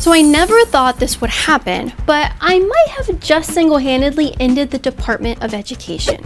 So I never thought this would happen, but I might have just single-handedly ended the Department of Education.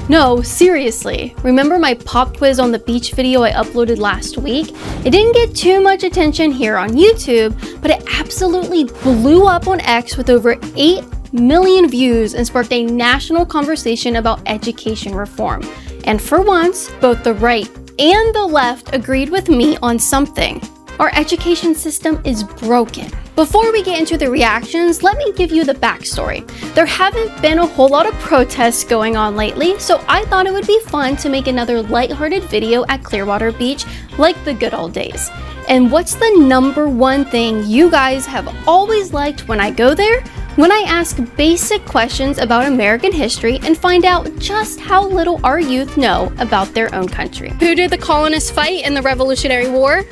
No, seriously. Remember my pop quiz on the beach video I uploaded last week? It didn't get too much attention here on YouTube, but it absolutely blew up on X with over 8 million views and sparked a national conversation about education reform. And for once, both the right and the left agreed with me on something. Our education system is broken. Before we get into the reactions, let me give you the backstory. There haven't been a whole lot of protests going on lately, so I thought it would be fun to make another lighthearted video at Clearwater Beach like the good old days. And what's the number one thing you guys have always liked when I go there? When I ask basic questions about American history and find out just how little our youth know about their own country. Who did the colonists fight in the Revolutionary War?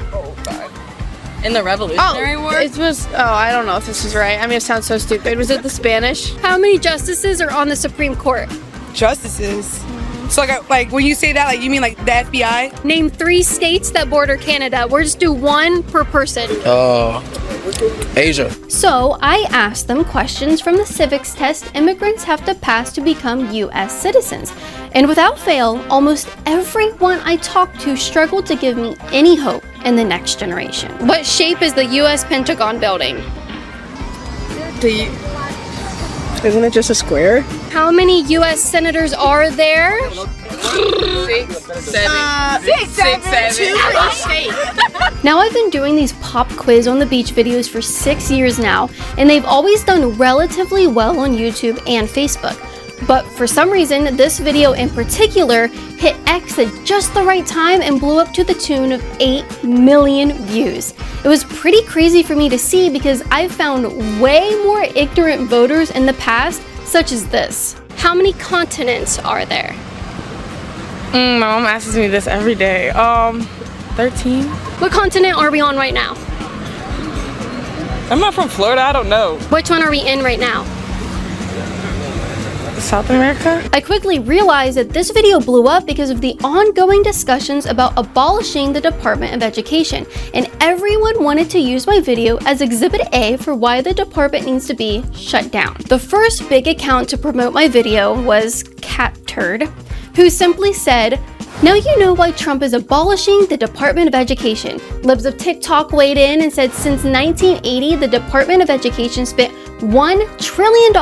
In the Revolutionary War? It was, I don't know if this is right. I mean, it sounds so stupid. Was it the Spanish? How many justices are on the Supreme Court? Justices? So like when you say that, like you mean like the FBI? Name 3 states that border Canada. We'll just do one per person. Asia. So I asked them questions from the civics test immigrants have to pass to become US citizens. And without fail, almost everyone I talked to struggled to give me any hope in the next generation. What shape is the US Pentagon building? Isn't it just a square? How many US senators are there? 6, 7. 6, 7. 2 per state. Now I've been doing these pop quiz on the beach videos for 6 years now, and they've always done relatively well on YouTube and Facebook. But for some reason, this video in particular hit X at just the right time and blew up to the tune of 8 million views. It was pretty crazy for me to see because I've found way more ignorant voters in the past, such as this. How many continents are there? My mom asks me this every day. 13? What continent are we on right now? I'm not from Florida, I don't know. Which one are we in right now? South America? I quickly realized that this video blew up because of the ongoing discussions about abolishing the Department of Education, and everyone wanted to use my video as Exhibit A for why the department needs to be shut down. The first big account to promote my video was CatTurd, who simply said, "Now you know why Trump is abolishing the Department of Education." Libs of TikTok weighed in and said since 1980, the Department of Education spent $1 trillion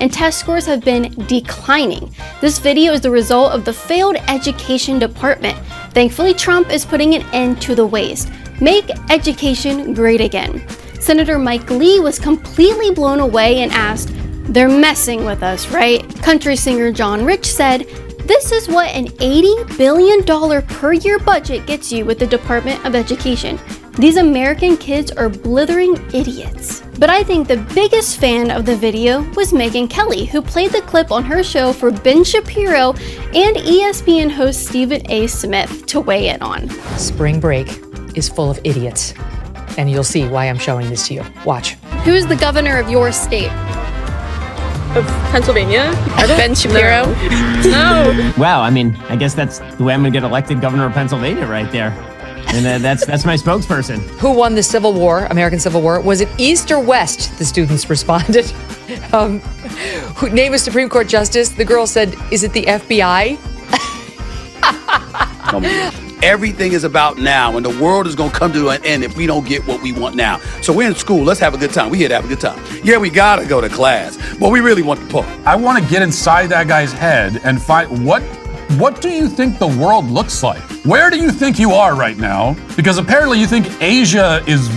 and test scores have been declining. This video is the result of the failed education department. Thankfully, Trump is putting an end to the waste. Make education great again. Senator Mike Lee was completely blown away and asked, "They're messing with us, right?" Country singer John Rich said, "This is what an $80 billion per year budget gets you with the Department of Education. These American kids are blithering idiots." But I think the biggest fan of the video was Megyn Kelly, who played the clip on her show for Ben Shapiro and ESPN host Stephen A. Smith to weigh in on. Spring break is full of idiots, and you'll see why I'm showing this to you. Watch. Who is the governor of your state? Of Pennsylvania? Ben Shapiro? No. Wow, I mean, I guess that's the way I'm gonna get elected governor of Pennsylvania right there. And that's my spokesperson. Who won the Civil War, American Civil War? Was it East or West? The students responded. Name a Supreme Court justice. The girl said, "Is it the FBI?" Everything is about now, and the world is going to come to an end if we don't get what we want now. So we're in school. Let's have a good time. We here to have a good time. Yeah, we got to go to class, but we really want the party. I want to get inside that guy's head and find what do you think the world looks like? Where do you think you are right now? Because apparently you think Asia is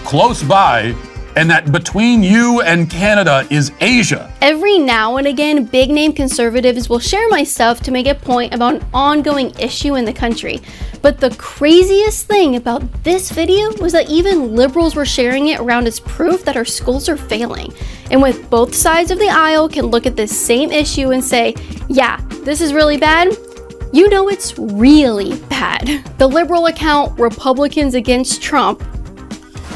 close by, and that between you and Canada is Asia. Every now and again, big name conservatives will share my stuff to make a point about an ongoing issue in the country. But the craziest thing about this video was that even liberals were sharing it around as proof that our schools are failing. And with both sides of the aisle can look at this same issue and say, yeah, this is really bad. You know it's really bad. The liberal account, Republicans Against Trump,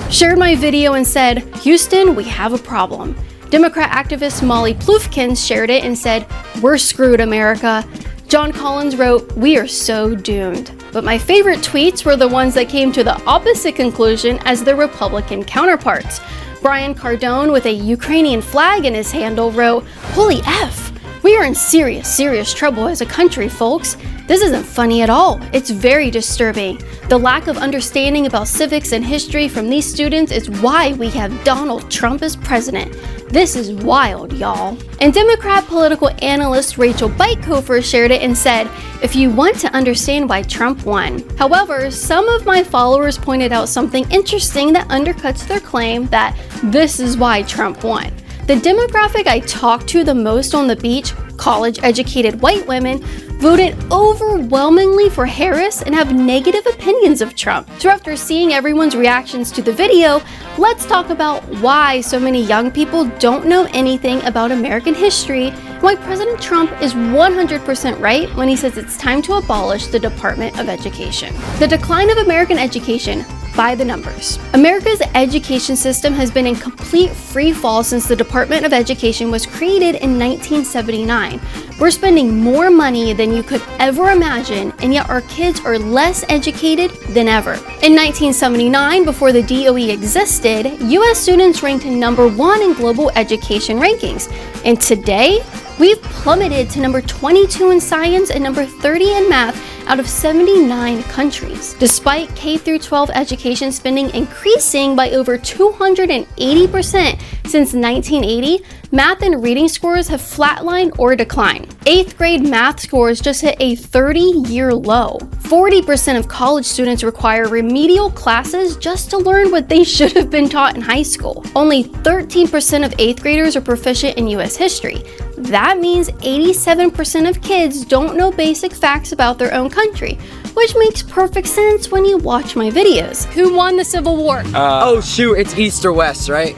shared my video and said, "Houston, we have a problem." Democrat activist Molly Ploufkins shared it and said, "We're screwed, America." John Collins wrote, "We are so doomed." But my favorite tweets were the ones that came to the opposite conclusion as their Republican counterparts. Brian Cardone, with a Ukrainian flag in his handle, wrote, "Holy F! We are in serious trouble as a country, folks. This isn't funny at all. It's very disturbing. The lack of understanding about civics and history from these students is why we have Donald Trump as president. This is wild, y'all." And Democrat political analyst Rachel Bytkofer shared it and said, "If you want to understand why Trump won." However, some of my followers pointed out something interesting that undercuts their claim that this is why Trump won. The demographic I talked to the most on the beach, college-educated white women, voted overwhelmingly for Harris and have negative opinions of Trump. So after seeing everyone's reactions to the video, let's talk about why so many young people don't know anything about American history and why President Trump is 100% right when he says it's time to abolish the Department of Education. The decline of American education by the numbers. America's education system has been in complete free fall since the Department of Education was created in 1979. We're spending more money than you could ever imagine, and yet our kids are less educated than ever. In 1979, before the DOE existed, US students ranked number 1 in global education rankings. And today, we've plummeted to number 22 in science and number 30 in math out of 79 countries. Despite K-12 education spending increasing by over 280% since 1980, math and reading scores have flatlined or declined. 8th grade math scores just hit a 30-year low. 40% of college students require remedial classes just to learn what they should have been taught in high school. Only 13% of 8th graders are proficient in US history. That means 87% of kids don't know basic facts about their own country, which makes perfect sense when you watch my videos. Who won the Civil War? Oh shoot, it's East or West, right?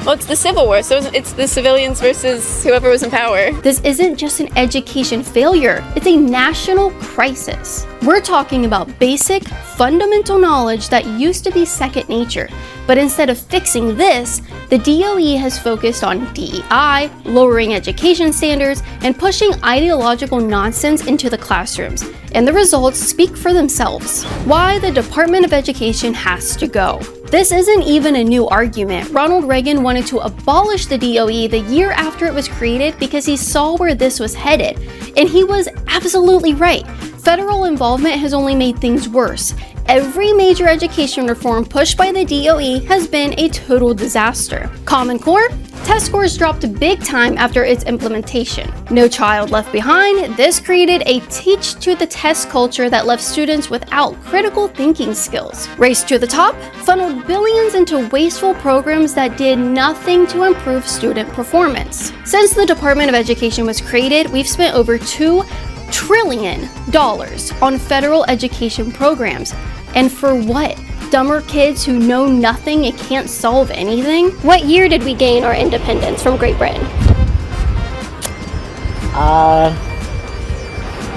Well, it's the Civil War, so it's the civilians versus whoever was in power. This isn't just an education failure, it's a national crisis. We're talking about basic, fundamental knowledge that used to be second nature. But instead of fixing this, the DOE has focused on DEI, lowering education standards, and pushing ideological nonsense into the classrooms. And the results speak for themselves. Why the Department of Education has to go. This isn't even a new argument. Ronald Reagan wanted to abolish the DOE the year after it was created because he saw where this was headed. And he was absolutely right. Federal involvement has only made things worse. Every major education reform pushed by the DOE has been a total disaster. Common Core? Test scores dropped big time after its implementation. No Child Left Behind? This created a teach-to-the-test culture that left students without critical thinking skills. Race to the Top? Funneled billions into wasteful programs that did nothing to improve student performance. Since the Department of Education was created, we've spent over $2 trillion on federal education programs. And for what? Dumber kids who know nothing and can't solve anything? What year did we gain our independence from Great Britain?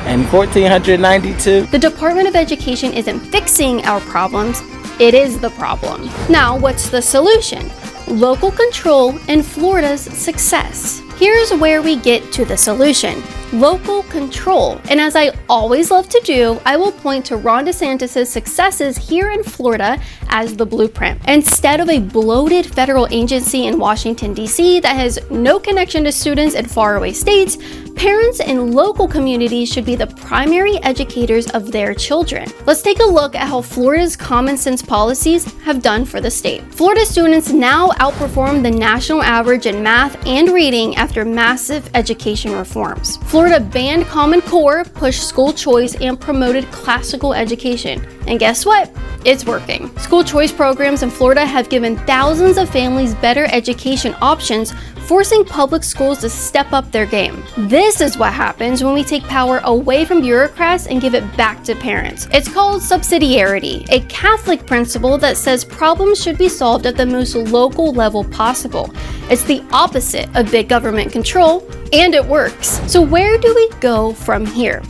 In 1492. The Department of Education isn't fixing our problems, it is the problem. Now, what's the solution? Local control and Florida's success. Here's where we get to the solution. Local control. And as I always love to do, I will point to Ron DeSantis' successes here in Florida as the blueprint. Instead of a bloated federal agency in Washington, D.C. that has no connection to students in faraway states, parents and local communities should be the primary educators of their children. Let's take a look at how Florida's common sense policies have done for the state. Florida students now outperform the national average in math and reading after massive education reforms. Florida banned Common Core, pushed school choice, and promoted classical education. And guess what? It's working. School choice programs in Florida have given thousands of families better education options, forcing public schools to step up their game. This is what happens when we take power away from bureaucrats and give it back to parents. It's called subsidiarity, a Catholic principle that says problems should be solved at the most local level possible. It's the opposite of big government control, and it works. So where do we go from here?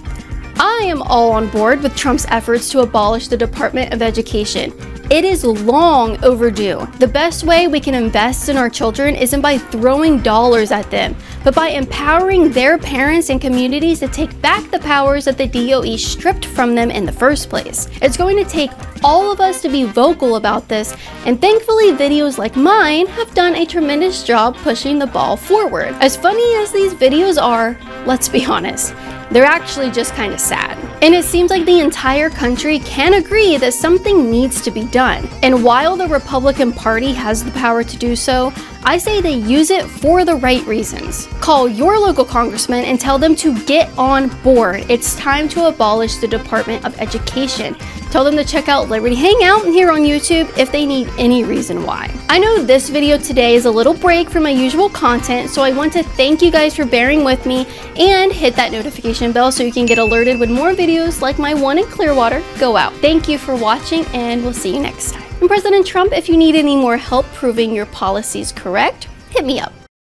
I am all on board with Trump's efforts to abolish the Department of Education. It is long overdue. The best way we can invest in our children isn't by throwing dollars at them, but by empowering their parents and communities to take back the powers that the DOE stripped from them in the first place. It's going to take all of us to be vocal about this, and thankfully videos like mine have done a tremendous job pushing the ball forward. As funny as these videos are, let's be honest, they're actually just kind of sad. And it seems like the entire country can agree that something needs to be done. And while the Republican Party has the power to do so, I say they use it for the right reasons. Call your local congressman and tell them to get on board. It's time to abolish the Department of Education. Tell them to check out Liberty Hangout here on YouTube if they need any reason why. I know this video today is a little break from my usual content, so I want to thank you guys for bearing with me and hit that notification bell so you can get alerted when more videos like my one in Clearwater go out. Thank you for watching, and we'll see you next time. And President Trump, if you need any more help proving your policies correct, hit me up.